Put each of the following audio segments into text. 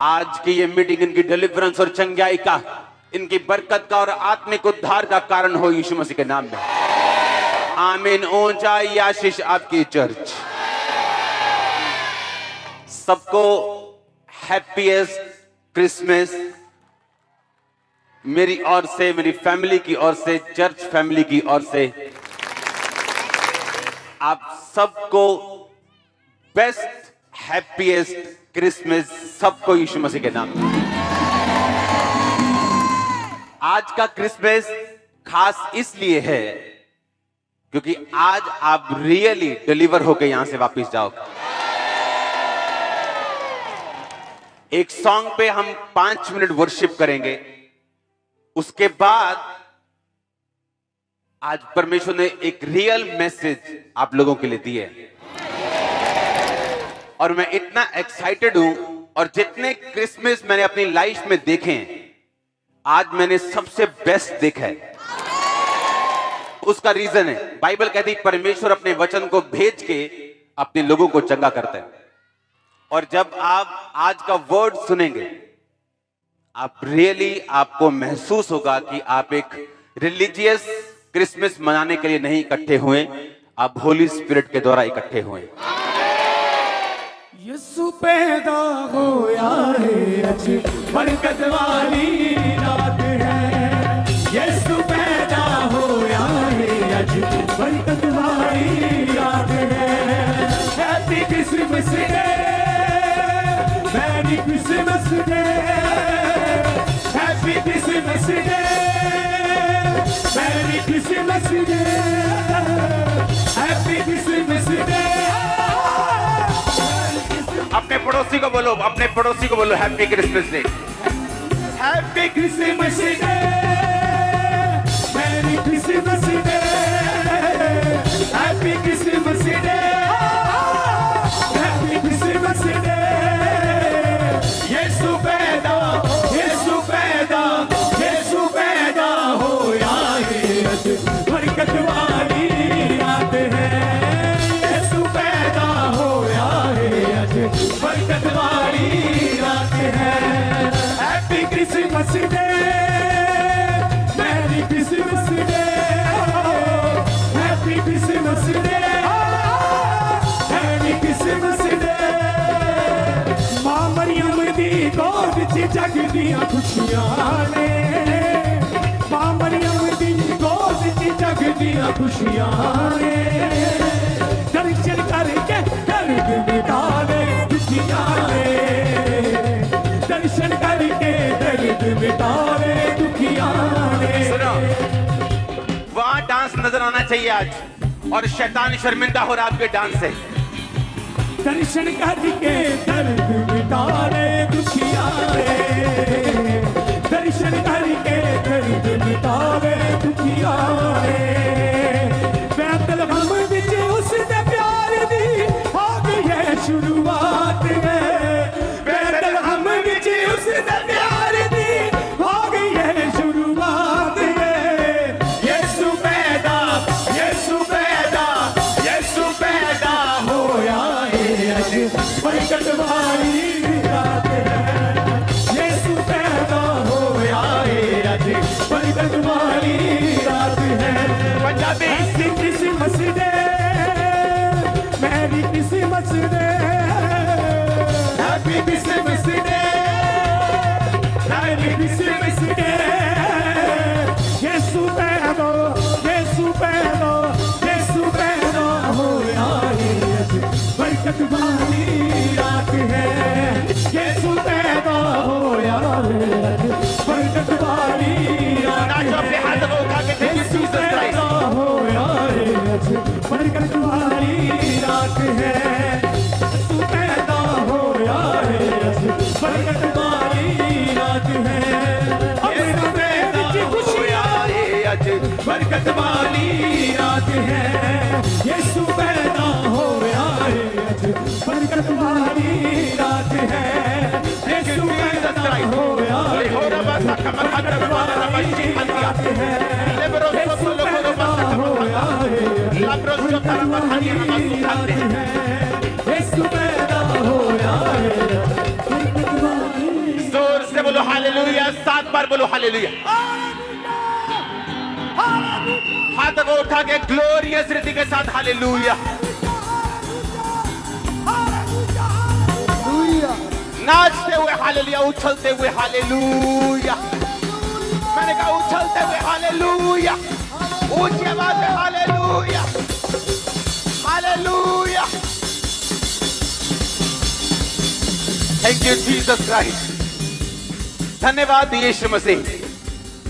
आज की ये मीटिंग इनकी डिलीवरेंस और चंगाई का, इनकी बरकत का और आत्मिक उद्धार का कारण हो यीशु मसीह के नाम में। आमीन। ऊंचाई आशीष आपकी चर्च। सबको हैप्पीएस्ट क्रिसमस मेरी ओर से, मेरी फैमिली की ओर से, चर्च फैमिली की ओर से आप सबको बेस्ट हैप्पीएस्ट क्रिसमस सबको यीशु मसीह के नाम में। आज का क्रिसमस खास इसलिए है क्योंकि आज आप रियली डिलीवर होकर यहां से वापस जाओ। एक सॉन्ग पे हम 5 मिनट वर्शिप करेंगे, उसके बाद आज परमेश्वर ने एक रियल मैसेज आप लोगों के लिए दी है और मैं इतना एक्साइटेड हूं। और जितने क्रिसमस मैंने अपनी लाइफ में देखे हैं, आज मैंने सबसे बेस्ट देखा है। उसका रीजन है, बाइबल कहती है परमेश्वर अपने वचन को भेज के अपने लोगों को चंगा करता है। और जब आप आज का वर्ड सुनेंगे, आप रियली आपको महसूस होगा कि आप एक रिलीजियस क्रिसमस मनाने के लिए नहीं इकट्ठे हुए, आप होली स्पिरिट के द्वारा इकट्ठे हुए। यीशु पैदा होया है, आज बरकत वाली रात है। यीशु पैदा होया है, आज बरकत वाली रात है। Happy Christmas day, merry Christmas day, happy Christmas day, merry Christmas day, happy Christmas day. अपने पड़ोसी को बोलो, अपने पड़ोसी को बोलो happy Christmas day. Happy Christmas day, merry Christmas day, happy Christmas day, happy Christmas day. Yeshu पैदा, यीशु पैदा, यीशु पैदा होया है, आज बरकत वाली रात है। यीशु पैदा होया है, आज बरकत वाली रात है। Happy Christmas day, merry Christmas day, happy Christmas day, happy Christmas day. मां मरियम दी गोद च जगदियां खुशियां ने, मां मरियम दी गोद च जगदियां खुशियां ने। दर्शन करके दर्द मिटा दे दुखियां ने, दर्शन करके दर्द मिटा दे दुखियां ने। वहां डांस नजर आना चाहिए आज, और शैतान शर्मिंदा हो रहा है आपके डांस से। दर्शन करके दर्द मिटा दे दुखियां ने, दर्शन करके दर्द मिटा दे दुखियां ने। बैतलहम विच उसदे प्यार दी आ गई है शुरुआत है। बैतलहम विच उसदे प्यार दी आ गई है शुरुआत है। यीशु पैदा, यीशु पैदा, यीशु पैदा होया है, आज बरकत वाली रात है। यीशु पैदा होया है, आज बरकत वाली रात है। Punjabi happy Christmas day, merry Christmas day, happy Christmas day, merry Christmas day. Yeshu पैदा, यीशु पैदा, यीशु पैदा होया है, आज बरकत वाली रात है। यीशु पैदा होया है, आज बरकत वाली रात नाचो, अपने है। हाथों को उठा के देखिए यीशु जीसस क्राइस्ट। पैदा होया है, आज बरकत वाली रात है। यीशु पैदा होया है, आज बरकत वाली रात है। यीशु पैदा होया है, आज बरकत वाली रात है। यीशु पैदा होया है, आज बरकत वाली रात है। यीशु पैदा होया है, आज बरकत वाली रात है। यीशु पैदा होया है, आज बरकत वाली रात है। यीशु पैदा होया है, बरकत वाली बोलो हालेलुया, 7 बार बोलो हालेलुया। हाथ को उठा के ग्लोरियस रीति के साथ हालेलुया। नाचते हुए हालेलुया, उछलते हुए हालेलुया। मैंने कहा उछलते हुए हालेलुया, ऊंची आवाज में hallelujah, hallelujah. Thank you Jesus Christ. धन्यवाद यीशु मसीह।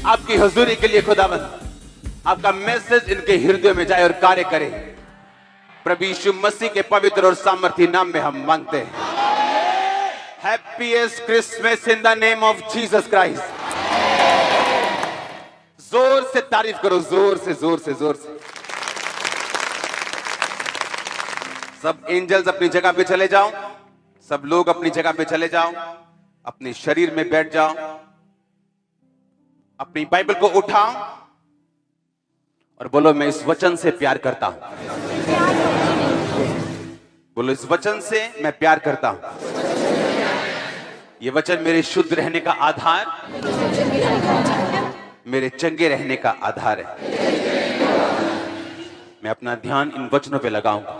आपकी हुजूरी के लिए खुदावंद आपका मैसेज इनके हृदय में जाए और कार्य करे। प्रभु यीशु मसीह के पवित्र और सामर्थी नाम में हम मांगते हैं। Happiest Christmas in the name of Jesus Christ. जोर से तारीफ करो, जोर से जोर से जोर से। सब एंजल्स अपनी जगह पे चले जाओ, सब लोग अपनी जगह पे चले जाओ, अपने शरीर में बैठ जाओ, अपनी बाइबल को उठाओ और बोलो मैं इस वचन से प्यार करता हूं। बोलो इस वचन से मैं प्यार करता हूं। ये वचन मेरे शुद्ध रहने का आधार, मेरे चंगे रहने का आधार है। मैं अपना ध्यान इन वचनों पे लगाऊंगा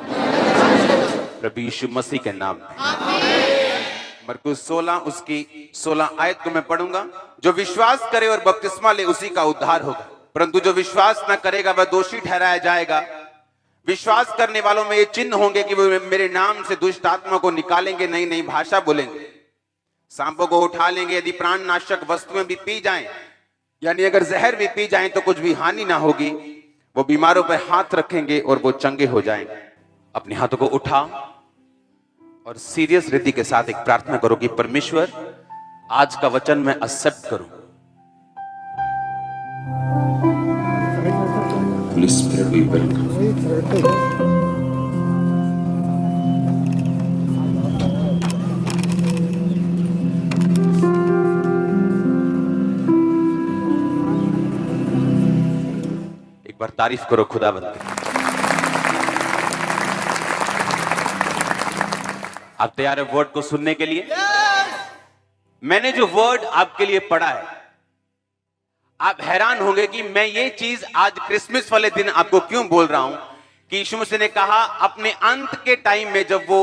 प्रभु यीशु मसीह के नाम में। मरकुस 16 उसकी 16 आयत को मैं पढ़ूंगा। जो विश्वास करे और बपतिस्मा ले उसी का उद्धार होगा, परंतु जो विश्वास न करेगा वह दोषी ठहराया जाएगा। विश्वास करने वालों में ये चिन्ह होंगे कि वो मेरे नाम से दुष्ट आत्मा को निकालेंगे, नई नई भाषा बोलेंगे, सांपों को उठा लेंगे, यदि प्राण नाशक वस्तुएं भी पी जाएं, यानी अगर जहर भी पी जाएं तो कुछ भी हानि ना होगी। वो बीमारों पर हाथ रखेंगे और वो चंगे हो जाएंगे। अपने हाथों को उठाओ और सीरियस रीति के साथ एक प्रार्थना करो कि परमेश्वर आज का वचन मैं एक्सेप्ट करूं। एक बार तारीफ करो खुदावंद की। आप तैयार है वर्ड को सुनने के लिए? मैंने जो वर्ड आपके लिए पढ़ा है, आप हैरान होंगे कि मैं ये चीज आज क्रिसमस वाले दिन आपको क्यों बोल रहा हूं कि यीशु मसीह ने कहा अपने अंत के टाइम में जब वो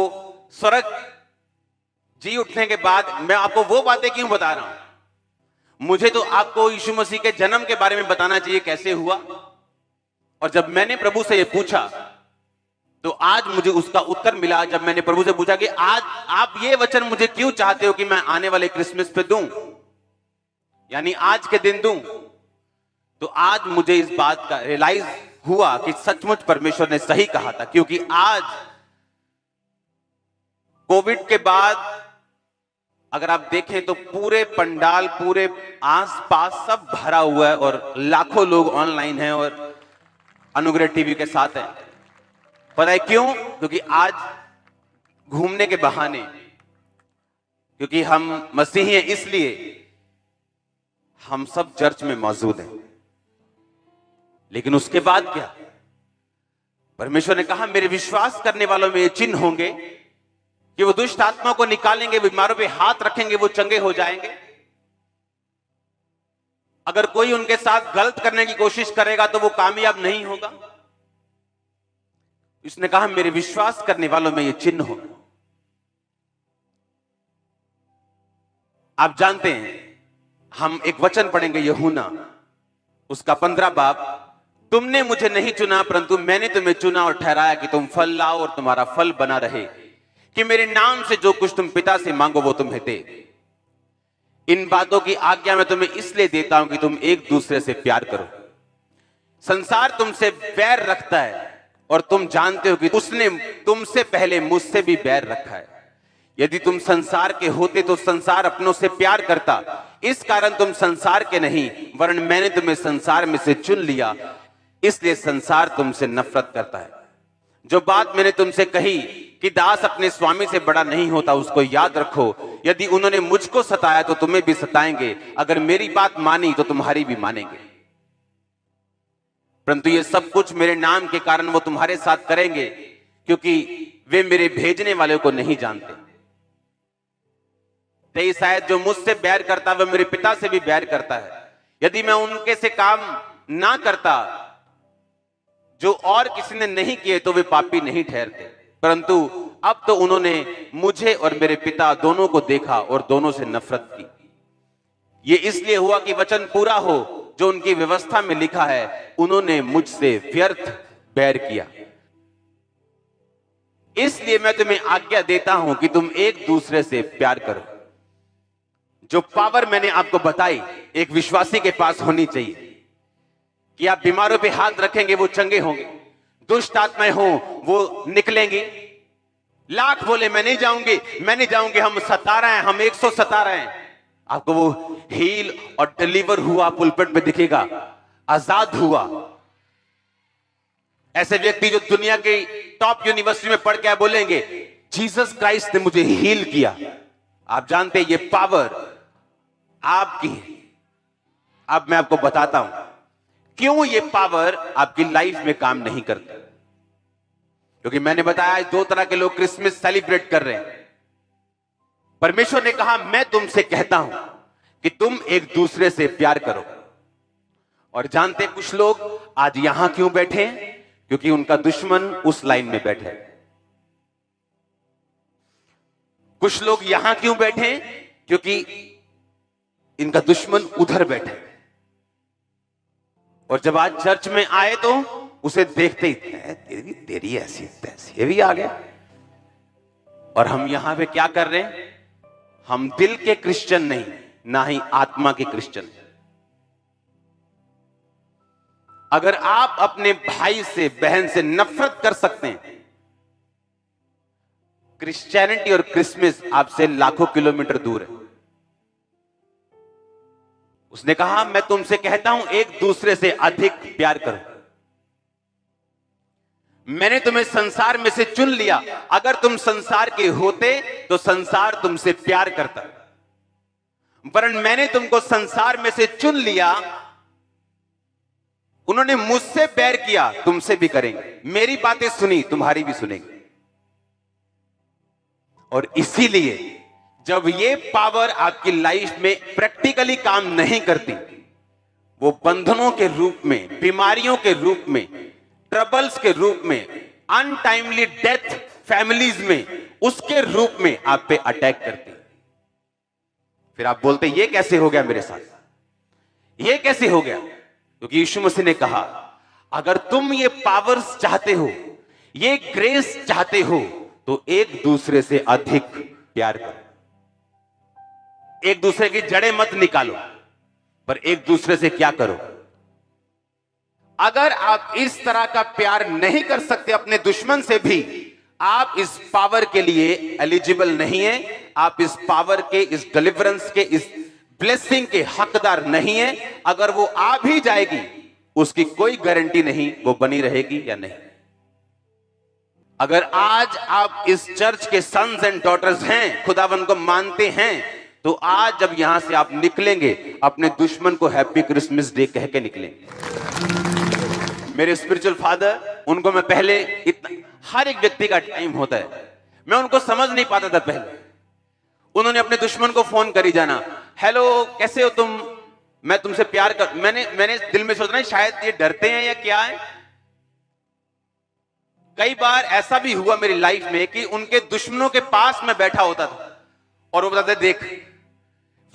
स्वर्ग जी उठने के बाद मैं आपको वो बातें क्यों बता रहा हूं। मुझे तो आपको यीशु मसीह के जन्म के बारे में बताना चाहिए, कैसे हुआ। और जब मैंने प्रभु से ये पूछा तो आज मुझे उसका उत्तर मिला। जब मैंने प्रभु से पूछा कि आज आप ये वचन मुझे क्यों चाहते हो कि मैं आने वाले क्रिसमस पे दूं, यानी आज के दिन दूं, तो आज मुझे इस बात का रियलाइज हुआ कि सचमुच परमेश्वर ने सही कहा था। क्योंकि आज कोविड के बाद अगर आप देखें तो पूरे पंडाल, पूरे आसपास सब भरा हुआ है और लाखों लोग ऑनलाइन हैं और अनुग्रह टीवी के साथ हैं। पता है क्यों? क्योंकि आज घूमने के बहाने, क्योंकि हम मसीही हैं इसलिए हम सब चर्च में मौजूद हैं। लेकिन उसके बाद क्या? परमेश्वर ने कहा मेरे विश्वास करने वालों में ये चिन्ह होंगे कि वो दुष्ट आत्मा को निकालेंगे, बीमारों पे हाथ रखेंगे, वो चंगे हो जाएंगे। अगर कोई उनके साथ गलत करने की कोशिश करेगा तो वो कामयाब नहीं होगा। उसने कहा मेरे विश्वास करने वालों में ये चिन्ह होगा। आप जानते हैं हम एक वचन पढ़ेंगे यूहन्ना उसका 15 बाब। तुमने मुझे नहीं चुना परंतु मैंने तुम्हें चुना और ठहराया कि तुम फल लाओ और तुम्हारा फल बना रहे, कि मेरे नाम से जो कुछ तुम पिता से मांगो वो तुम्हें दे। इन बातों की आज्ञा मैं तुम्हें इसलिए देता हूं कि तुम एक दूसरे से प्यार करो। संसार तुमसे बैर रखता है और तुम जानते हो कि उसने तुमसे पहले मुझसे भी बैर रखा है। यदि तुम संसार के होते तो संसार अपनों से प्यार करता, इस कारण तुम संसार के नहीं वरन मैंने तुम्हें संसार में से चुन लिया, इसलिए संसार तुमसे नफरत करता है। जो बात मैंने तुमसे कही कि दास अपने स्वामी से बड़ा नहीं होता, उसको याद रखो। यदि उन्होंने मुझको सताया तो तुम्हें भी सताएंगे, अगर मेरी बात मानी तो तुम्हारी भी मानेंगे। परंतु ये सब कुछ मेरे नाम के कारण वो तुम्हारे साथ करेंगे, क्योंकि वे मेरे भेजने वाले को नहीं जानते। यही शायद जो मुझसे बैर करता है वह मेरे पिता से भी बैर करता है। यदि मैं उनके से काम ना करता जो और किसी ने नहीं किए तो वे पापी नहीं ठहरते, परंतु अब तो उन्होंने मुझे और मेरे पिता दोनों को देखा और दोनों से नफरत की। ये इसलिए हुआ कि वचन पूरा हो जो उनकी व्यवस्था में लिखा है, उन्होंने मुझसे व्यर्थ बैर किया। इसलिए मैं तुम्हें आज्ञा देता हूं कि तुम एक दूसरे से प्यार करो। जो पावर मैंने आपको बताई एक विश्वासी के पास होनी चाहिए कि आप बीमारों पे हाथ रखेंगे वो चंगे होंगे, दुष्ट आत्माएं हो वो निकलेंगी। लाख बोले मैं नहीं जाऊंगी, हम 17 हैं, हम 117 हैं, आपको वो हील और डिलीवर हुआ पुलपिट में दिखेगा, आजाद हुआ। ऐसे व्यक्ति जो दुनिया के टॉप यूनिवर्सिटी में पढ़ के बोलेंगे जीसस क्राइस्ट ने मुझे हील किया। आप जानते हैं ये पावर आपकी है। अब मैं आपको बताता हूं क्यों ये पावर आपकी लाइफ में काम नहीं करता। क्योंकि मैंने बताया आज 2 तरह के लोग क्रिसमस सेलिब्रेट कर रहे हैं। परमेश्वर ने कहा मैं तुमसे कहता हूं कि तुम एक दूसरे से प्यार करो। और जानते कुछ लोग आज यहां क्यों बैठे हैं? क्योंकि उनका दुश्मन उस लाइन में बैठा है। कुछ लोग यहां क्यों बैठे हैं? क्योंकि इनका दुश्मन उधर बैठा है। और जब आज चर्च में आए तो उसे देखते ही तेरी ऐसी तैसी भी आ गया। और हम यहां पे क्या कर रहे हैं? हम दिल के क्रिश्चियन नहीं, ना ही आत्मा के क्रिश्चियन। अगर आप अपने भाई से बहन से नफरत कर सकते हैं, क्रिश्चियनिटी और क्रिसमस आपसे लाखों किलोमीटर दूर है। उसने कहा मैं तुमसे कहता हूं एक दूसरे से अधिक प्यार करो। मैंने तुम्हें संसार में से चुन लिया। अगर तुम संसार के होते तो संसार तुमसे प्यार करता, वरन मैंने तुमको संसार में से चुन लिया। उन्होंने मुझसे बैर किया, तुमसे भी करेंगे। मेरी बातें सुनी, तुम्हारी भी सुनेंगे। और इसीलिए जब ये पावर आपकी लाइफ में प्रैक्टिकली काम नहीं करती, वो बंधनों के रूप में, बीमारियों के रूप में, ट्रबल्स के रूप में, अनटाइमली डेथ फैमिलीज में, उसके रूप में आप पे अटैक करती। फिर आप बोलते ये कैसे हो गया मेरे साथ, ये कैसे हो गया? क्योंकि यीशु मसीह ने कहा अगर तुम ये पावर्स चाहते हो, ये ग्रेस चाहते हो, तो एक दूसरे से अधिक प्यार करो। एक दूसरे की जड़ें मत निकालो, पर एक दूसरे से क्या करो? अगर आप इस तरह का प्यार नहीं कर सकते अपने दुश्मन से भी, आप इस पावर के लिए एलिजिबल नहीं है। आप इस पावर के, इस डिलीवरेंस के, इस ब्लेसिंग के हकदार नहीं है। अगर वो आ भी जाएगी, उसकी कोई गारंटी नहीं वो बनी रहेगी या नहीं। अगर आज आप इस चर्च के सन्स एंड डॉटर्स हैं, खुदावन को मानते हैं, तो आज जब यहां से आप निकलेंगे, अपने दुश्मन को हैप्पी क्रिसमस डे कह के निकलेंगे। मेरे स्पिरिचुअल फादर, उनको मैं पहले हर एक व्यक्ति का टाइम होता है, मैं उनको समझ नहीं पाता था पहले। उन्होंने अपने दुश्मन को फोन करी जाना, हेलो कैसे हो तुम, मैं तुमसे प्यार कर। मैंने दिल में सोचना शायद ये डरते हैं या क्या है। कई बार ऐसा भी हुआ मेरी लाइफ में कि उनके दुश्मनों के पास मैं बैठा होता था और वो बताते देख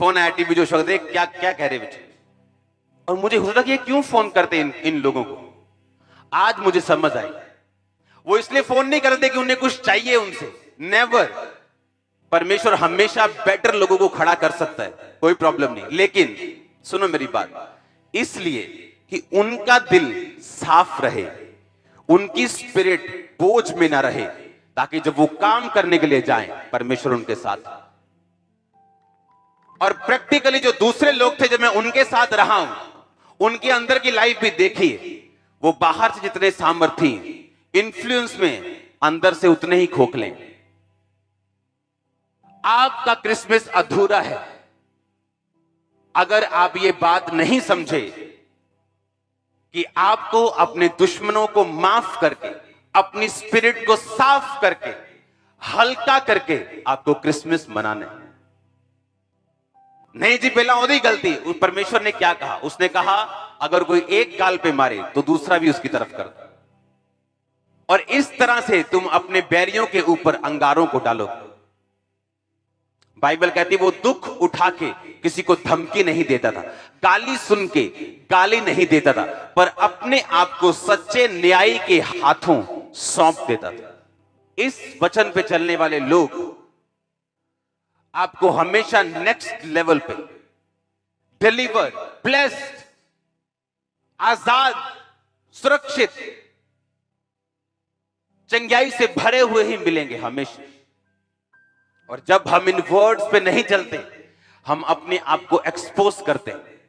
फोन आया, टीवी जो शौक, देख क्या क्या कह रहे बच्चे। और मुझे होता था कि ये क्यों फोन करते इन लोगों को। आज मुझे समझ आई, वो इसलिए फोन नहीं करते कि उन्हें कुछ चाहिए उनसे, नेवर। परमेश्वर हमेशा बेटर लोगों को खड़ा कर सकता है, कोई प्रॉब्लम नहीं। लेकिन सुनो मेरी बात, इसलिए कि उनका दिल साफ रहे, उनकी स्पिरिट बोझ में ना रहे, ताकि जब वो काम करने के लिए जाएं, परमेश्वर उनके साथ। और प्रैक्टिकली जो दूसरे लोग थे जब मैं उनके साथ रहा हूं, उनके अंदर की लाइफ भी देखी, वो बाहर से जितने सामर्थी, इन्फ्लुएंस में, अंदर से उतने ही खोखले। आपका क्रिसमस अधूरा है अगर आप ये बात नहीं समझे कि आपको अपने दुश्मनों को माफ करके, अपनी स्पिरिट को साफ करके, हल्का करके आपको क्रिसमस मनाना है। नहीं जी, पहला ओदी गलती। उस परमेश्वर ने क्या कहा? उसने कहा अगर कोई एक गाल पे मारे तो दूसरा भी उसकी तरफ कर दो, और इस तरह से तुम अपने बैरियों के ऊपर अंगारों को डालो। बाइबल कहती वो दुख उठा के किसी को धमकी नहीं देता था, गाली सुन के गाली नहीं देता था, पर अपने आप को सच्चे न्यायी के हाथों सौंप देता था। इस वचन पे चलने वाले लोग आपको हमेशा नेक्स्ट लेवल पे डिलीवर, ब्लेस्ड, आजाद, सुरक्षित, चंगाई से भरे हुए ही मिलेंगे हमेशा। और जब हम इन वर्ड्स पे नहीं चलते, हम अपने आप को एक्सपोज करते हैं।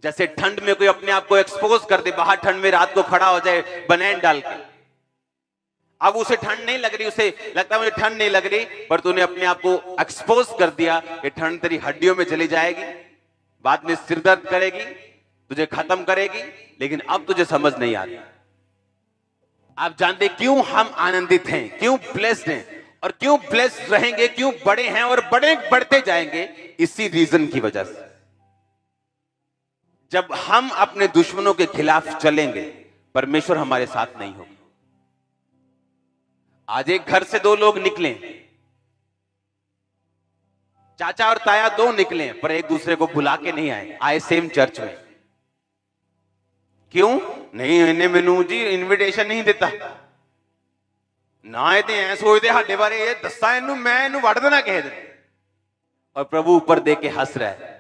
जैसे ठंड में कोई अपने आप को एक्सपोज कर दे, बाहर ठंड में रात को खड़ा हो जाए बनैन डाल के, अब उसे ठंड नहीं लग रही, उसे लगता है मुझे ठंड नहीं लग रही, पर तूने अपने आप को एक्सपोज कर दिया कि ठंड तेरी हड्डियों में चली जाएगी, बाद में सिर दर्द करेगी, तुझे खत्म करेगी, लेकिन अब तुझे समझ नहीं आ रही। आप जानते क्यों हम आनंदित हैं, क्यों ब्लेस्ड हैं, और क्यों ब्लेस्ड रहेंगे, क्यों बड़े हैं और बड़े बढ़ते जाएंगे? इसी रीजन की वजह से। जब हम अपने दुश्मनों के खिलाफ चलेंगे, परमेश्वर हमारे साथ नहीं होगा। आज एक घर से दो लोग निकले, चाचा और ताया दो निकले, पर एक दूसरे को बुला के नहीं आए सेम चर्च में। क्यों नहीं? इन्हें मैनू जी इनविटेशन नहीं देता ना, ये ऐ सोचते साडे बारे, ये दसा इनू, मैं इनू वड़ देना किसी दिन। और प्रभु ऊपर देख के हंस रहा है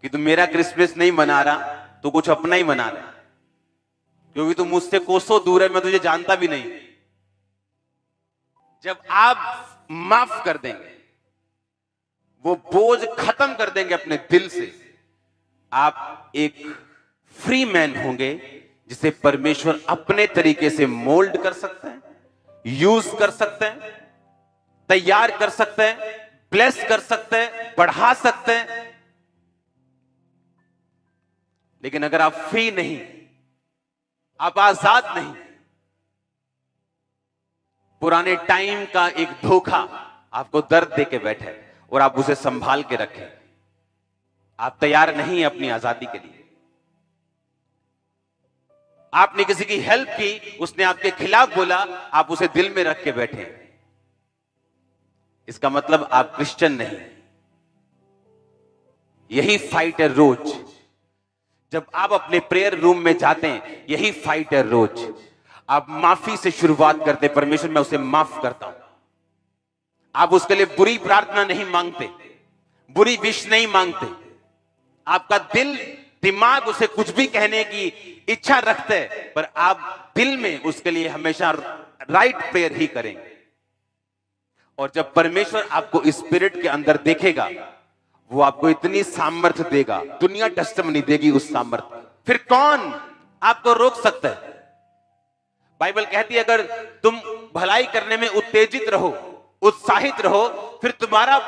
कि तू मेरा क्रिसमस नहीं मना रहा, तू कुछ अपना ही मना रहा है, क्योंकि तू मुझसे कोसों दूर है, मैं तुझे जानता भी नहीं। जब आप माफ कर देंगे, वो बोझ खत्म कर देंगे अपने दिल से, आप एक फ्री मैन होंगे जिसे परमेश्वर अपने तरीके से मोल्ड कर सकते हैं, यूज कर सकते हैं, तैयार कर सकते हैं, ब्लेस कर सकते हैं, बढ़ा सकते हैं। लेकिन अगर आप फ्री नहीं, आप आजाद नहीं, पुराने टाइम का एक धोखा आपको दर्द दे के बैठे और आप उसे संभाल के रखें, आप तैयार नहीं अपनी आजादी के लिए। आपने किसी की हेल्प की, उसने आपके खिलाफ बोला, आप उसे दिल में रख के बैठे, इसका मतलब आप क्रिश्चियन नहीं। यही फाइट है रोज। जब आप अपने प्रेयर रूम में जाते हैं, यही फाइट है रोज। आप माफी से शुरुआत करते, परमेश्वर मैं उसे माफ करता हूं। आप उसके लिए बुरी प्रार्थना नहीं मांगते, बुरी विश नहीं मांगते। आपका दिल दिमाग उसे कुछ भी कहने की इच्छा रखते हैं, पर आप दिल में उसके लिए हमेशा राइट प्रेयर ही करेंगे। और जब परमेश्वर आपको स्पिरिट के अंदर देखेगा, वो आपको इतनी सामर्थ्य देगा, दुनिया टेस्टिमनी देगी उस सामर्थ्य। फिर कौन आपको रोक सकता है? बाइबल कहती है अगर तुम भलाई करने में उत्तेजित रहो, उत्साहित रहो, फिर तुम्हारा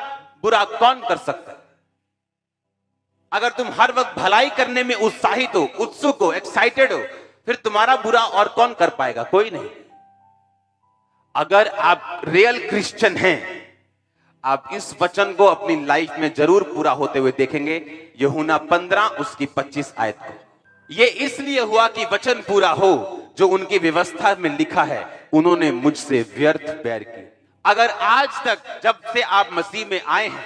बुरा कौन कर सकता है? अगर तुम हर वक्त भलाई करने में उत्साहित हो, उत्सुक हो, एक्साइटेड हो, फिर तुम्हारा बुरा और कौन कर पाएगा? कोई नहीं। अगर आप रियल क्रिश्चियन हैं, आप इस वचन को अपनी लाइफ में जरूर पूरा होते हुए देखेंगे। यूहन्ना 15 उसकी 25 आयत को। यह इसलिए हुआ कि वचन पूरा हो जो उनकी व्यवस्था में लिखा है, उन्होंने मुझसे व्यर्थ बैर की। अगर आज तक जब से आप मसीह में आए हैं,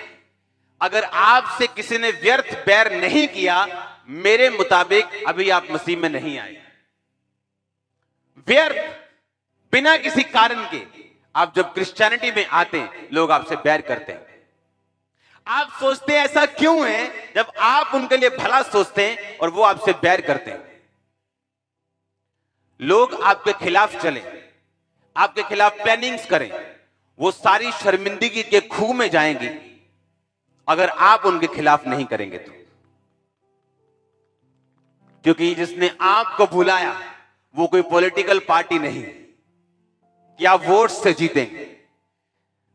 अगर आपसे किसी ने व्यर्थ बैर नहीं किया, मेरे मुताबिक अभी आप मसीह में नहीं आए। व्यर्थ बिना किसी कारण के आप जब क्रिश्चियनिटी में आते हैं, लोग आपसे बैर करते हैं। आप सोचते हैं ऐसा क्यों है? जब आप उनके लिए भला सोचते हैं और वो आपसे बैर करते हैं। लोग आपके खिलाफ चलें, आपके खिलाफ प्लानिंग्स करें, वो सारी शर्मिंदगी के खूह में जाएंगी अगर आप उनके खिलाफ नहीं करेंगे तो। क्योंकि जिसने आपको बुलाया वो कोई पॉलिटिकल पार्टी नहीं कि आप वोट से जीतेंगे।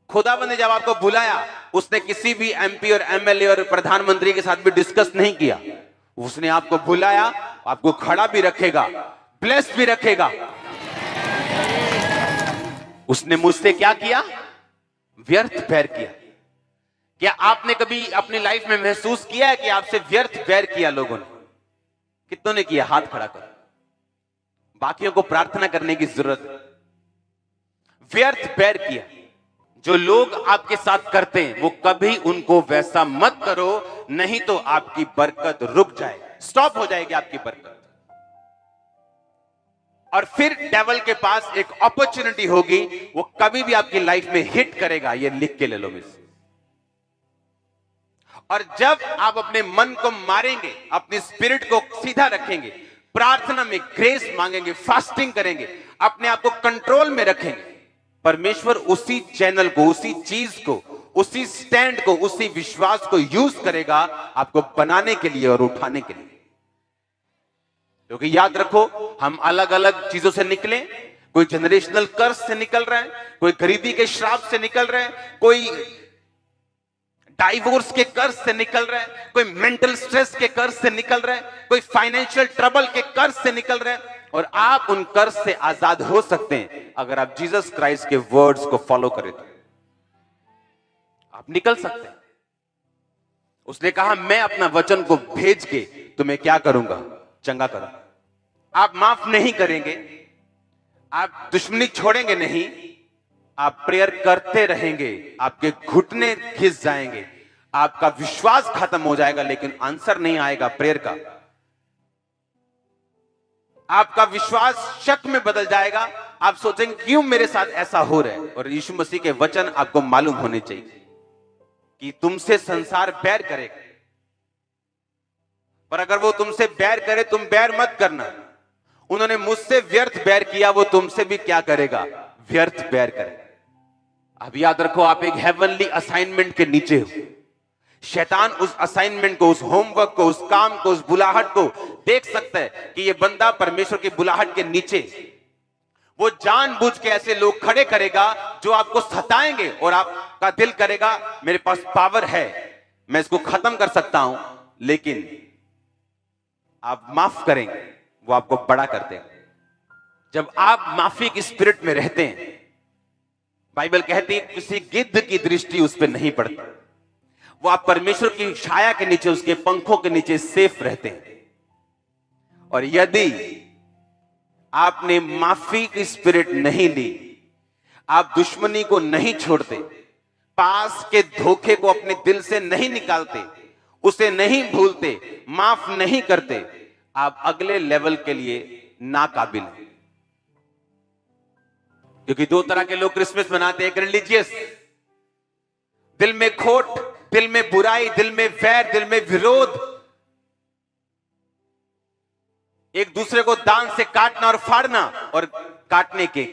खुदावंद ने जब आपको बुलाया, उसने किसी भी एमपी और एमएलए और प्रधानमंत्री के साथ भी डिस्कस नहीं किया। उसने आपको बुलाया, आपको खड़ा भी रखेगा, ब्लेस भी रखेगा। उसने मुझसे क्या किया? व्यर्थ बैर किया। क्या आपने कभी अपनी लाइफ में महसूस किया है कि आपसे व्यर्थ बैर किया लोगों ने? कितनों ने किया? हाथ खड़ा करो। बाकियों को प्रार्थना करने की जरूरत है। व्यर्थ बैर किया जो लोग आपके साथ करते हैं, वो कभी उनको वैसा मत करो, नहीं तो आपकी बरकत रुक जाएगी, स्टॉप हो जाएगी आपकी बरकत। और फिर डेविल के पास एक अपॉर्चुनिटी होगी, वो कभी भी आपकी लाइफ में हिट करेगा। ये लिख के ले लो मिस। और जब आप अपने मन को मारेंगे, अपनी स्पिरिट को सीधा रखेंगे, प्रार्थना में ग्रेस मांगेंगे, फास्टिंग करेंगे, अपने आप को कंट्रोल में रखेंगे, परमेश्वर उसी चैनल को, उसी चीज को, उसी स्टैंड को, उसी विश्वास को यूज करेगा आपको बनाने के लिए और उठाने के लिए। क्योंकि याद रखो, हम अलग अलग चीजों से निकले। कोई जनरेशनल कर्ज से निकल रहा है, कोई गरीबी के श्राप से निकल रहा है, कोई डाइवोर्स के कर्ज से निकल रहा है, कोई मेंटल स्ट्रेस के कर्ज से निकल रहा है, कोई फाइनेंशियल ट्रबल के कर्ज से निकल रहा है। और आप उन कर्ज से आजाद हो सकते हैं अगर आप जीसस क्राइस्ट के वर्ड्स को फॉलो करें तो आप निकल सकते हैं। उसने कहा, मैं अपना वचन को भेज के तुम्हें क्या करूंगा? चंगा करूंगा। आप माफ नहीं करेंगे, आप दुश्मनी छोड़ेंगे नहीं, आप प्रेयर करते रहेंगे, आपके घुटने घिस जाएंगे, आपका विश्वास खत्म हो जाएगा, लेकिन आंसर नहीं आएगा प्रेयर का। आपका विश्वास शक में बदल जाएगा। आप सोचेंगे क्यों मेरे साथ ऐसा हो रहा है? और यीशु मसीह के वचन आपको मालूम होने चाहिए कि तुमसे संसार बैर करेगा, पर अगर वो तुमसे बैर करे, तुम बैर मत करना। उन्होंने मुझसे व्यर्थ बैर किया, वो तुमसे भी क्या करेगा? व्यर्थ बैर करेगा। अब याद रखो, आप एक हेवनली असाइनमेंट के नीचे हो। शैतान उस असाइनमेंट को, उस होमवर्क को, उस काम को, उस बुलाहट को देख सकता है कि ये बंदा परमेश्वर की बुलाहट के नीचे। वो जानबूझ के ऐसे लोग खड़े करेगा जो आपको सताएंगे और आपका दिल करेगा मेरे पास पावर है, मैं इसको खत्म कर सकता हूं, लेकिन आप माफ करेंगे, वो आपको बड़ा करते हैं। जब आप माफी की स्पिरिट में रहते हैं, बाइबल कहती है किसी गिद्ध की दृष्टि उस पर नहीं पड़ती। वो आप परमेश्वर की छाया के नीचे, उसके पंखों के नीचे सेफ रहते हैं। और यदि आपने माफी की स्पिरिट नहीं ली, आप दुश्मनी को नहीं छोड़ते, पास के धोखे को अपने दिल से नहीं निकालते, उसे नहीं भूलते, माफ नहीं करते, आप अगले लेवल के लिए नाकाबिल हैं। क्योंकि दो तरह के लोग क्रिसमस मनाते हैं। एक रिलीजियस, दिल में खोट, दिल में बुराई, दिल में वैर, दिल में विरोध, एक दूसरे को दांत से काटना और फाड़ना और काटने के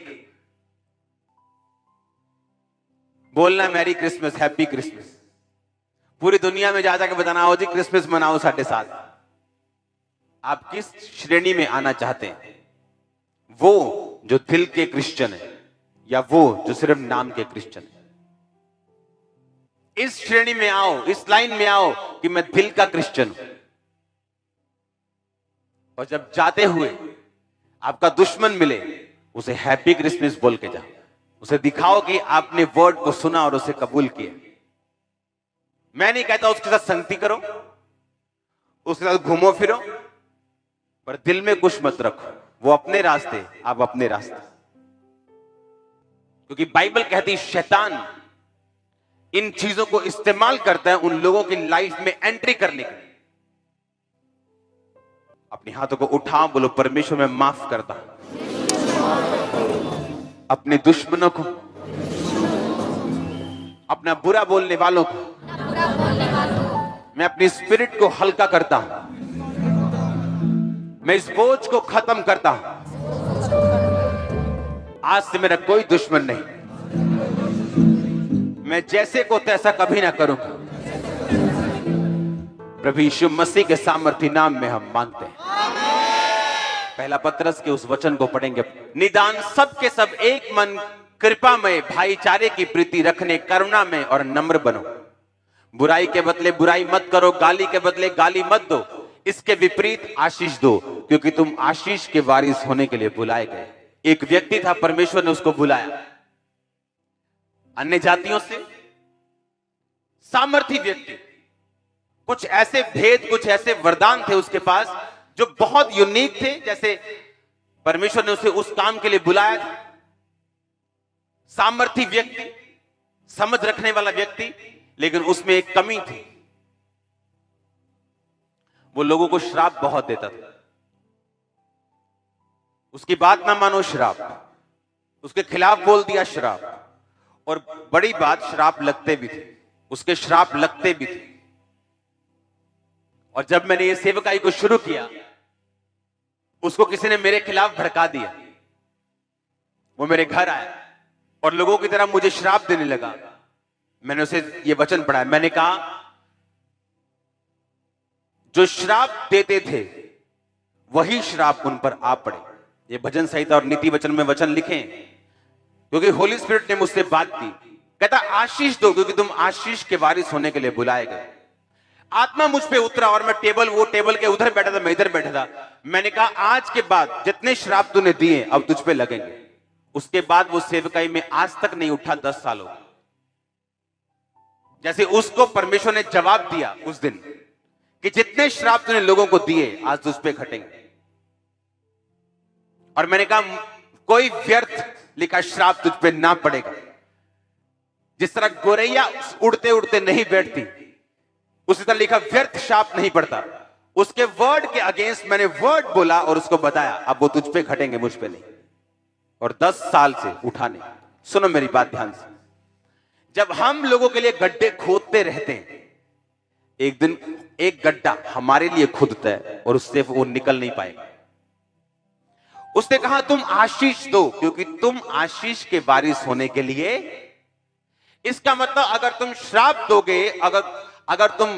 बोलना मैरी क्रिसमस, हैप्पी क्रिसमस। पूरी दुनिया में जा जाकर बताना, हो जी क्रिसमस मनाओ साढ़े साथ। आप किस श्रेणी में आना चाहते हैं? वो जो दिल के क्रिश्चियन है या वो जो सिर्फ नाम के क्रिश्चियन है? इस श्रेणी में आओ, इस लाइन में आओ कि मैं दिल का क्रिश्चियन हूं। और जब जाते हुए आपका दुश्मन मिले, उसे हैप्पी क्रिसमस बोल के जाओ। उसे दिखाओ कि आपने वर्ड को सुना और उसे कबूल किया। मैं नहीं कहता उसके साथ संगति करो, उसके साथ घूमो फिरो, पर दिल में कुछ मत रखो। वो अपने रास्ते, आप अपने रास्ते। क्योंकि बाइबल कहती है शैतान इन चीजों को इस्तेमाल करता है उन लोगों की लाइफ में एंट्री करने के लिए। अपने हाथों को उठाओ, बोलो परमेश्वर मैं माफ करता हूं अपने दुश्मनों को, अपना बुरा बोलने वालों को। मैं अपनी स्पिरिट को हल्का करता हूं, मैं इस बोझ को खत्म करता हूं। आज से मेरा कोई दुश्मन नहीं, मैं जैसे को तैसा कभी ना करूंगा। प्रभु यीशु मसीह के सामर्थी नाम में हम मांगते हैं। पहला पत्रस के उस वचन को पढ़ेंगे। निदान सब के सब एक मन, कृपामय, भाईचारे की प्रीति रखने, करुणा में और नम्र बनो। बुराई के बदले बुराई मत करो, गाली के बदले गाली मत दो, इसके विपरीत आशीष दो, क्योंकि तुम आशीष के वारिस होने के लिए बुलाए गए। एक व्यक्ति था, परमेश्वर ने उसको बुलाया। अन्य जातियों से, सामर्थी व्यक्ति, कुछ ऐसे भेद, कुछ ऐसे वरदान थे उसके पास जो बहुत यूनिक थे, जैसे परमेश्वर ने उसे उस काम के लिए बुलाया था। सामर्थी व्यक्ति, समझ रखने वाला व्यक्ति, लेकिन उसमें एक कमी थी, वो लोगों को श्राप बहुत देता था। उसकी बात ना मानो श्राप, उसके खिलाफ बोल दिया श्राप, और बड़ी बात श्राप लगते भी थे, उसके श्राप लगते भी थे। और जब मैंने ये सेवकाई को शुरू किया, उसको किसी ने मेरे खिलाफ भड़का दिया। वो मेरे घर आया और लोगों की तरह मुझे श्राप देने लगा। मैंने उसे ये वचन पढ़ाया, मैंने कहा जो श्राप देते थे वही श्राप उन पर आ पड़े। ये भजन संहिता और नीति वचन में वचन लिखे, क्योंकि होली स्पिरिट ने मुझसे बात की। कहता आशीष दो, क्योंकि तुम आशीष के वारिस होने के लिए बुलाए गए। आत्मा मुझ पे उतरा और मैं वो टेबल के उधर बैठा था, मैं इधर बैठा था। मैंने कहा आज के बाद जितने श्राप तूने दिए अब तुझ पे लगेंगे। उसके बाद वो सेवकाई में आज तक नहीं उठा, 10 साल हो गए। जैसे उसको परमेश्वर ने जवाब दिया उस दिन कि जितने श्राप तूने लोगों को दिए आज तुझ पे घटेंगे। और मैंने कहा कोई व्यर्थ लिखा श्राप तुझ पे ना पड़ेगा। जिस तरह गोरैया उड़ते उड़ते नहीं बैठती, उसी तरह लिखा व्यर्थ श्राप नहीं पड़ता। उसके वर्ड के अगेंस्ट मैंने वर्ड बोला और उसको बताया, अब वो तुझ पे घटेंगे, मुझ पे नहीं। और 10 साल से उठा नहीं। सुनो मेरी बात ध्यान से, जब हम लोगों के लिए गड्ढे खोदते रहते हैं, एक दिन एक गड्ढा हमारे लिए खुदता है और उससे वो निकल नहीं पाएगा। उसने कहा तुम आशीष दो, क्योंकि तुम आशीष के वारिस होने के लिए। इसका मतलब अगर तुम श्राप दोगे, अगर तुम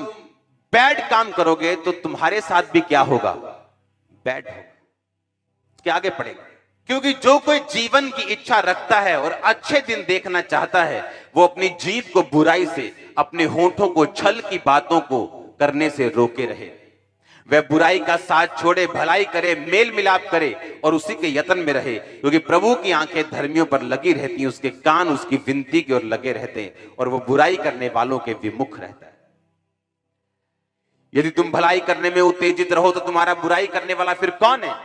बैड काम करोगे तो तुम्हारे साथ भी क्या होगा? बैड होगा। क्या आगे पड़ेगा? क्योंकि जो कोई जीवन की इच्छा रखता है और अच्छे दिन देखना चाहता है, वो अपनी जीभ को बुराई से, अपने होठों को छल की बातों को करने से रोके रहे। वह बुराई का साथ छोड़े, भलाई करे, मेल मिलाप करे और उसी के यत्न में रहे, क्योंकि प्रभु की आंखें धर्मियों पर लगी रहती हैं, उसके कान उसकी विनती की ओर लगे रहते हैं और वो बुराई करने वालों के विमुख रहता है। यदि तुम भलाई करने में उत्तेजित रहो तो तुम्हारा बुराई करने वाला फिर कौन है?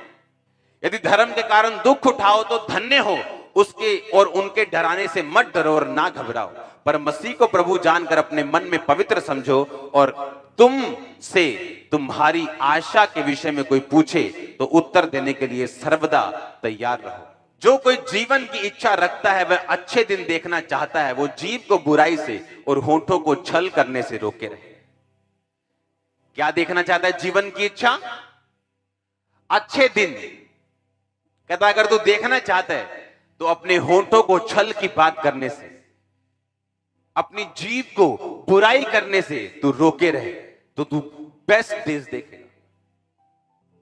यदि धर्म के कारण दुख उठाओ तो धन्य हो, उसके और उनके डराने से मत डरो और ना घबराओ, पर मसीह को प्रभु जानकर अपने मन में पवित्र समझो। और तुमसे तुम्हारी आशा के विषय में कोई पूछे तो उत्तर देने के लिए सर्वदा तैयार रहो। जो कोई जीवन की इच्छा रखता है, वह अच्छे दिन देखना चाहता है, वो जीभ को बुराई से और होठों को छल करने से रोके रहे। क्या देखना चाहता है जीवन की इच्छा? अच्छे दिन। कहता अगर तू देखना चाहता है तो अपने होठों को छल की बात करने से, अपनी जीभ को बुराई करने से तू रोके रहे, तो तू बेस्ट डेज देखेगा।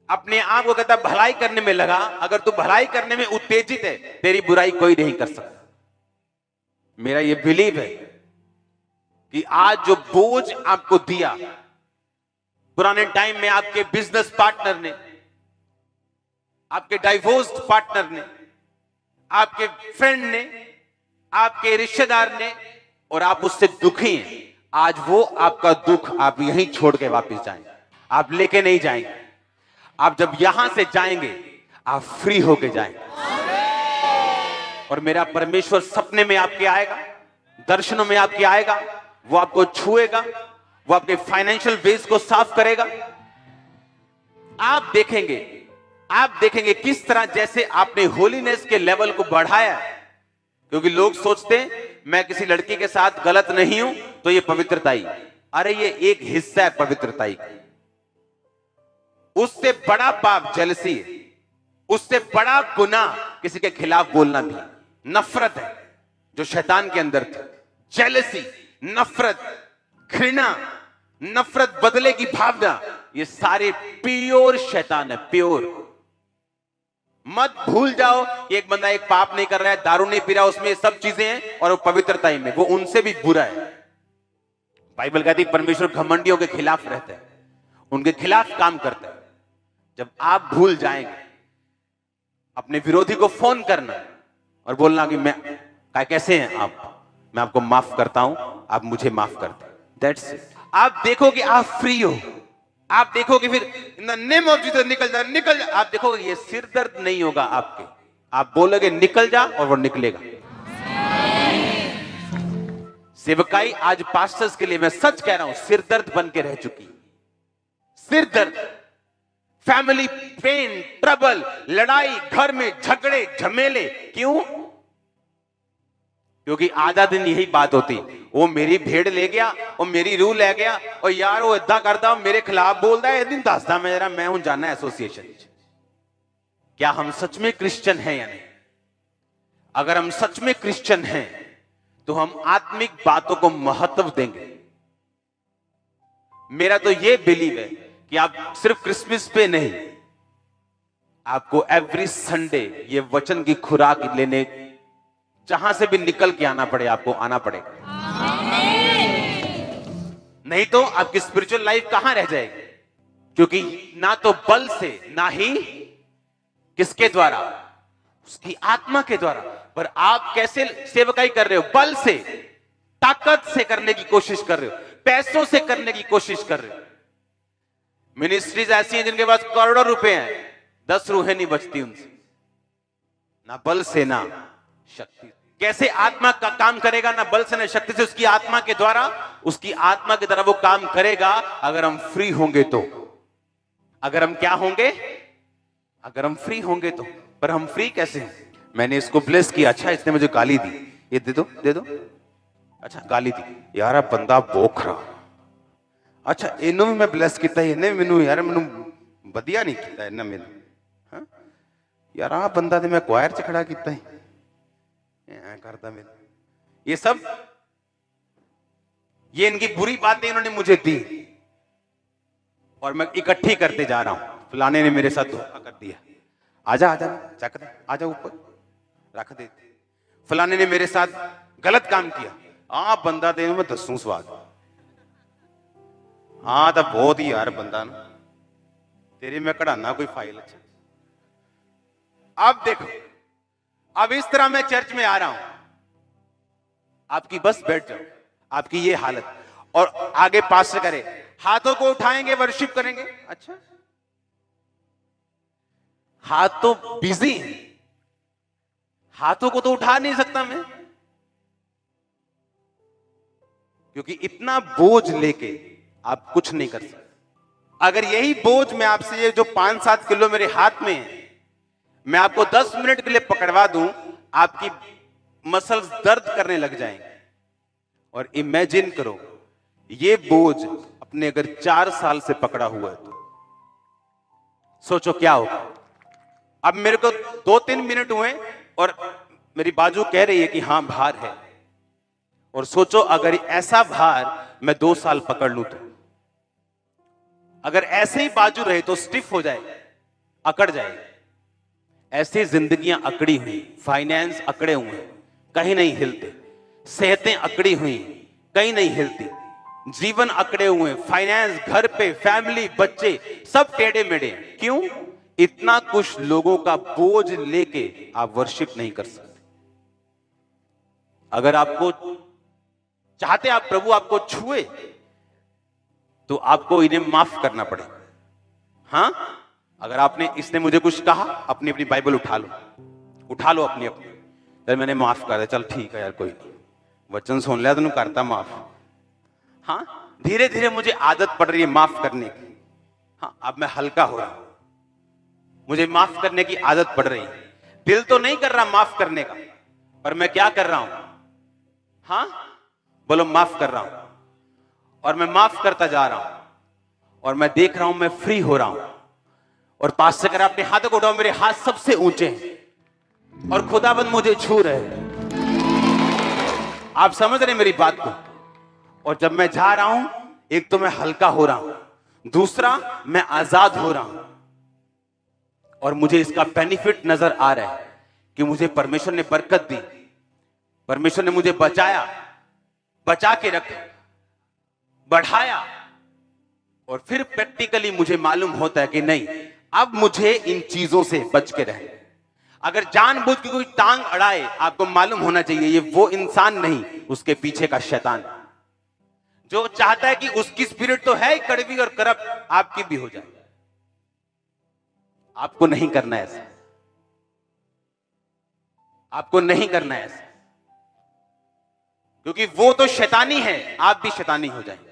अपने आप को कहता भलाई करने में लगा। अगर तू भलाई करने में उत्तेजित है, तेरी बुराई कोई नहीं कर सकता। मेरा यह बिलीव है कि आज जो बोझ आपको दिया, पुराने टाइम में आपके बिजनेस पार्टनर ने, आपके डाइवोर्स्ड पार्टनर ने, आपके फ्रेंड ने, आपके रिश्तेदार ने, और आप उससे दुखी हैं, आज वो आपका दुख आप यहीं छोड़ के वापस जाएंगे, आप लेके नहीं जाएंगे। आप जब यहां से जाएंगे आप फ्री होके जाएंगे। और मेरा परमेश्वर सपने में आपके आएगा, दर्शनों में आपके आएगा, वो आपको छुएगा, वो आपके फाइनेंशियल बेस को साफ करेगा। आप देखेंगे किस तरह जैसे आपने होलीनेस के लेवल को बढ़ाया। क्योंकि लोग सोचते हैं मैं किसी लड़की के साथ गलत नहीं हूं तो ये पवित्रताई। अरे ये एक हिस्सा है पवित्रताई का। उससे बड़ा पाप जेलसी है, उससे बड़ा गुनाह किसी के खिलाफ बोलना भी नफरत है, जो शैतान के अंदर थी। जेलसी, नफरत, घृणा, नफरत, बदले की भावना, ये सारे प्योर शैतान है, प्योर। मत भूल जाओ कि एक बंदा एक पाप नहीं कर रहा है, दारू नहीं पी रहा, उसमें सब चीजें हैं और वो पवित्रता ही में, वो उनसे भी बुरा है। बाइबल कहती है परमेश्वर घमंडियों के खिलाफ रहता है, उनके खिलाफ काम करता है। जब आप भूल जाएंगे, अपने विरोधी को फोन करना और बोलना कि मैं कैसे हैं आप, मैं आपको माफ करता हूं, आप मुझे माफ करते हैं। That's it. आप देखोगे आप फ्री हो, आप देखोगे फिर in the name of Jesus निकल जा निकल जा, आप देखोगे ये सिर दर्द नहीं होगा आपके, आप बोलोगे निकल जा और वो निकलेगा। सेवकाई आज पास्टर्स के लिए मैं सच कह रहा हूं सिर दर्द बन के रह चुकी। सिर दर्द, फैमिली पेन, ट्रबल, लड़ाई, घर में झगड़े झमेले, क्यों? क्योंकि आधा दिन यही बात होती, वो मेरी भेड़ ले गया, वो मेरी रूह ले गया, और यार वो इदा करता मेरे खिलाफ बोलता है, एक दिन दसदा मैं जरा मैं हूं जाना एसोसिएशन। क्या हम सच में क्रिश्चियन हैं या नहीं? अगर हम सच में क्रिश्चियन हैं तो हम आत्मिक बातों को महत्व देंगे। मेरा तो यह बिलीव है कि आप सिर्फ क्रिसमस पे नहीं, आपको एवरी संडे ये वचन की खुराक लेने जहां से भी निकल के आना पड़े, आपको आना पड़ेगा। नहीं तो आपकी स्पिरिचुअल लाइफ कहां रह जाएगी? क्योंकि ना तो बल से, ना ही किसके द्वारा, उसकी आत्मा के द्वारा। पर आप कैसे सेवकाई कर रहे हो? बल से, ताकत से करने की कोशिश कर रहे हो, पैसों से करने की कोशिश कर रहे हो। मिनिस्ट्रीज ऐसी हैं जिनके पास करोड़ों रुपए हैं, 10 रूहें नहीं बचती उनसे, ना बल से ना शक्ति। कैसे आत्मा का काम करेगा? ना बल से ना शक्ति से, उसकी आत्मा के द्वारा, उसकी आत्मा की तरह वो काम करेगा अगर हम फ्री होंगे तो। अगर हम क्या होंगे? अगर हम फ्री होंगे तो। पर हम फ्री कैसे हैं? मैंने इसको ब्लेस किया, अच्छा इसने मुझे गाली दी, ये दे दो दे दो, अच्छा गाली दी, यार बंदा बोखरा, अच्छा इन्हों भी मैं ब्लेस किया, इन्हें मैनू यार मैनू वधिया नहीं किया इन्हें मैनू, हाँ यार आ बंदा तो मैं क्वायर च खड़ा किया करता मेरे। ये सब, ये इनकी बुरी बातें इन्होंने मुझे दी और मैं इकट्ठी करते जा रहा हूं। फलाने ने मेरे साथ धोखा कर दिया, आजा आजा चक दे, आजा ऊपर रख दे। फलाने ने मेरे साथ गलत काम किया, आ बंदा दे मैं दसूं स्वाद, हाँ तो बहुत ही यार बंदा ना तेरी मैं कढ़ाना कोई फाइल। अच्छा अब देखो, अब इस तरह मैं चर्च में आ रहा हूं, आपकी बस बैठ जाओ, आपकी ये हालत, और आगे पास से करे, हाथों को उठाएंगे, वर्शिप करेंगे। अच्छा हाथ तो बिजी है, हाथों को तो उठा नहीं सकता मैं, क्योंकि इतना बोझ लेके आप कुछ नहीं कर सकते। अगर यही बोझ मैं आपसे, ये जो 5-7 किलो मेरे हाथ में है, मैं आपको 10 मिनट के लिए पकड़वा दूं, आपकी मसल्स दर्द करने लग जाएंगे। और इमेजिन करो ये बोझ अपने अगर 4 साल से पकड़ा हुआ है तो सोचो क्या होगा। अब मेरे को 2-3 मिनट हुए और मेरी बाजू कह रही है कि हां भार है, और सोचो अगर ऐसा भार मैं 2 साल पकड़ लूं तो, अगर ऐसे ही बाजू रहे तो स्टिफ हो जाए, अकड़ जाए। ऐसी जिंदगियां अकड़ी हुई, फाइनेंस अकड़े हुए, कहीं नहीं हिलते, सेहतें अकड़ी हुई, कहीं नहीं हिलती, जीवन अकड़े हुए, फाइनेंस, घर पे, फैमिली, बच्चे सब टेढ़े मेढ़े। क्यों? इतना कुछ लोगों का बोझ लेके आप वर्शिप नहीं कर सकते। अगर आपको चाहते आप प्रभु आपको छुए तो आपको इन्हें माफ करना पड़ेगा। हां, अगर आपने, इसने मुझे कुछ कहा, अपनी अपनी बाइबल उठा लो अपनी अपनी, तो मैंने माफ कर दिया, चल ठीक है यार कोई नहीं, वचन सुन लिया तो करता माफ। हाँ, धीरे धीरे मुझे आदत पड़ रही है माफ करने की। हाँ, अब मैं हल्का हो रहा हूं, मुझे माफ करने की आदत पड़ रही है। दिल तो नहीं कर रहा माफ करने का, पर मैं क्या कर रहा हूं? हाँ बोलो, माफ कर रहा हूं, और मैं माफ करता जा रहा हूं, और मैं देख रहा हूं मैं फ्री हो रहा हूं। और पास से कर अपने हाथों को उठाओ, मेरे हाथ सबसे ऊंचे हैं और खुदाबंद मुझे छू रहे हैं। आप समझ रहे मेरी बात को? और जब मैं जा रहा हूं, एक तो मैं हल्का हो रहा हूं, दूसरा मैं आजाद हो रहा हूं, और मुझे इसका बेनिफिट नजर आ रहा है कि मुझे परमेश्वर ने बरकत दी, परमेश्वर ने मुझे बचाया, बचा के रखा, बढ़ाया। और फिर प्रैक्टिकली मुझे मालूम होता है कि नहीं, अब मुझे इन चीजों से बच के रहना। अगर जानबूझ के कोई टांग अड़ाए, आपको मालूम होना चाहिए ये वो इंसान नहीं, उसके पीछे का शैतान। जो चाहता है कि उसकी स्पिरिट तो है ही कड़वी और करप्ट, आपकी भी हो जाए। आपको नहीं करना है ऐसा, आपको नहीं करना है ऐसा, क्योंकि वो तो शैतानी है, आप भी शैतानी हो जाएंगे।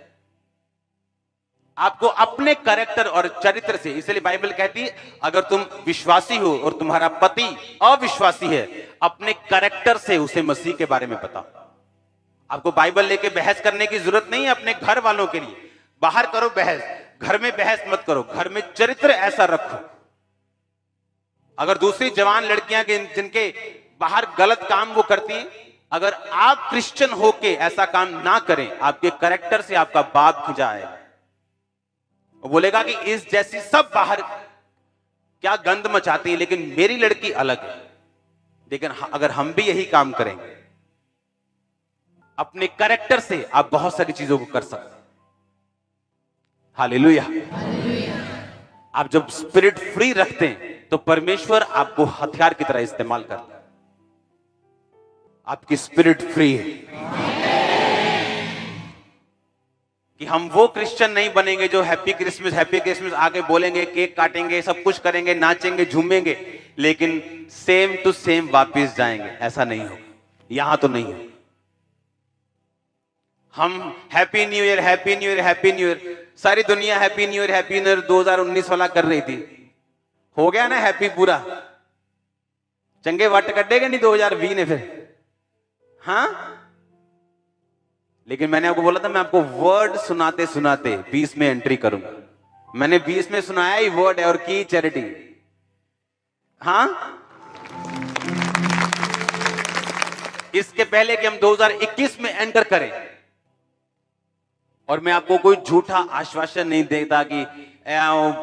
आपको अपने कैरेक्टर और चरित्र से, इसलिए बाइबल कहती है अगर तुम विश्वासी हो और तुम्हारा पति अविश्वासी है, अपने कैरेक्टर से उसे मसीह के बारे में बताओ। आपको बाइबल लेके बहस करने की जरूरत नहीं है अपने घर वालों के लिए। बाहर करो बहस, घर में बहस मत करो। घर में चरित्र ऐसा रखो। अगर दूसरी जवान लड़कियां के जिनके बाहर गलत काम वो करती हैं, अगर आप क्रिश्चियन होके ऐसा काम ना करें, आपके कैरेक्टर से आपका बाप खिंचा आएगा। वो बोलेगा कि इस जैसी सब बाहर क्या गंद मचाती है, लेकिन मेरी लड़की अलग है। लेकिन अगर हम भी यही काम करेंगे, अपने कैरेक्टर से आप बहुत सारी चीजों को कर सकते हैं। हालेलुया। आप जब स्पिरिट फ्री रखते हैं तो परमेश्वर आपको हथियार की तरह इस्तेमाल करता है। आपकी स्पिरिट फ्री है कि हम वो क्रिश्चियन नहीं बनेंगे जो हैप्पी क्रिसमस आके बोलेंगे, केक काटेंगे, सब कुछ करेंगे, नाचेंगे, झूमेंगे, लेकिन सेम टू सेम वापस जाएंगे। ऐसा नहीं होगा, यहां तो नहीं है। हम happy new year, happy new year, happy new year, सारी दुनिया happy new year, happy new year 2019 वाला कर रही थी। हो गया ना हैप्पी पूरा? चंगे वट कटेगा नहीं 2020 ने फिर? हाँ, लेकिन मैंने आपको बोला था मैं आपको वर्ड सुनाते सुनाते 20 में एंट्री करूंगा। मैंने 20 में सुनाया ही वर्ड है और की चैरिटी। हाँ, इसके पहले कि हम 2021 में एंटर करें, और मैं आपको कोई झूठा आश्वासन नहीं देता कि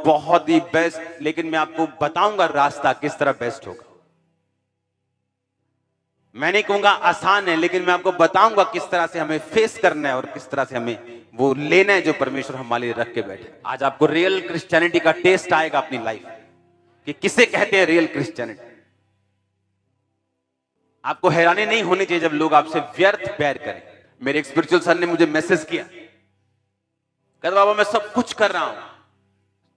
बहुत ही बेस्ट, लेकिन मैं आपको बताऊंगा रास्ता किस तरह बेस्ट होगा। मैं नहीं कहूंगा आसान है, लेकिन मैं आपको बताऊंगा किस तरह से हमें फेस करना है और किस तरह से हमें वो लेना है जो परमेश्वर हमारे लिए रख के बैठे। आज आपको रियल क्रिश्चियनिटी का टेस्ट आएगा अपनी लाइफ कि किसे कहते हैं रियल क्रिश्चियनिटी। आपको हैरानी नहीं होनी चाहिए जब लोग आपसे व्यर्थ प्यार करें। मेरे एक स्पिरिचुअल सर ने मुझे मैसेज किया, कहते बाबा मैं सब कुछ कर रहा हूं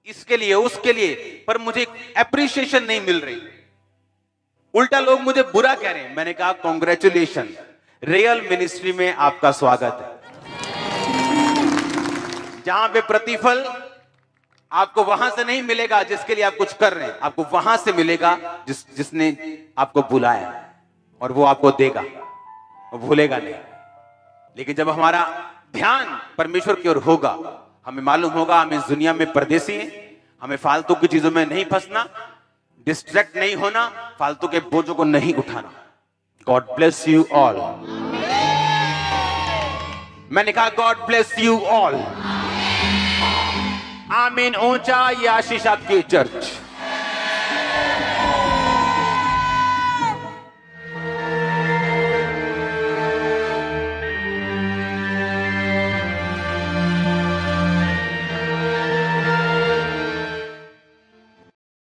इसके लिए उसके लिए, पर मुझे एप्रिसिएशन नहीं मिल रही, उल्टा लोग मुझे बुरा कह रहे हैं। मैंने कहा कॉन्ग्रेचुलेशन, रियल मिनिस्ट्री में आपका स्वागत है। जहां पे प्रतिफल आपको वहां से नहीं मिलेगा जिसके लिए आप कुछ कर रहे हैं, आपको वहां से मिलेगा जिसने आपको बुलाया, और वो आपको देगा, वो भूलेगा नहीं। लेकिन जब हमारा ध्यान परमेश्वर की ओर होगा, हमें मालूम होगा हम इस दुनिया में परदेसी हैं, हमें फालतू की चीजों में नहीं फंसना, डिस्ट्रैक्ट नहीं होना, फालतू के बोझों को नहीं उठाना। God bless you all. मैंने कहा गॉड ब्लेस यू ऑल। आमीन। ऊंचा ये आशीष आपकी चर्च।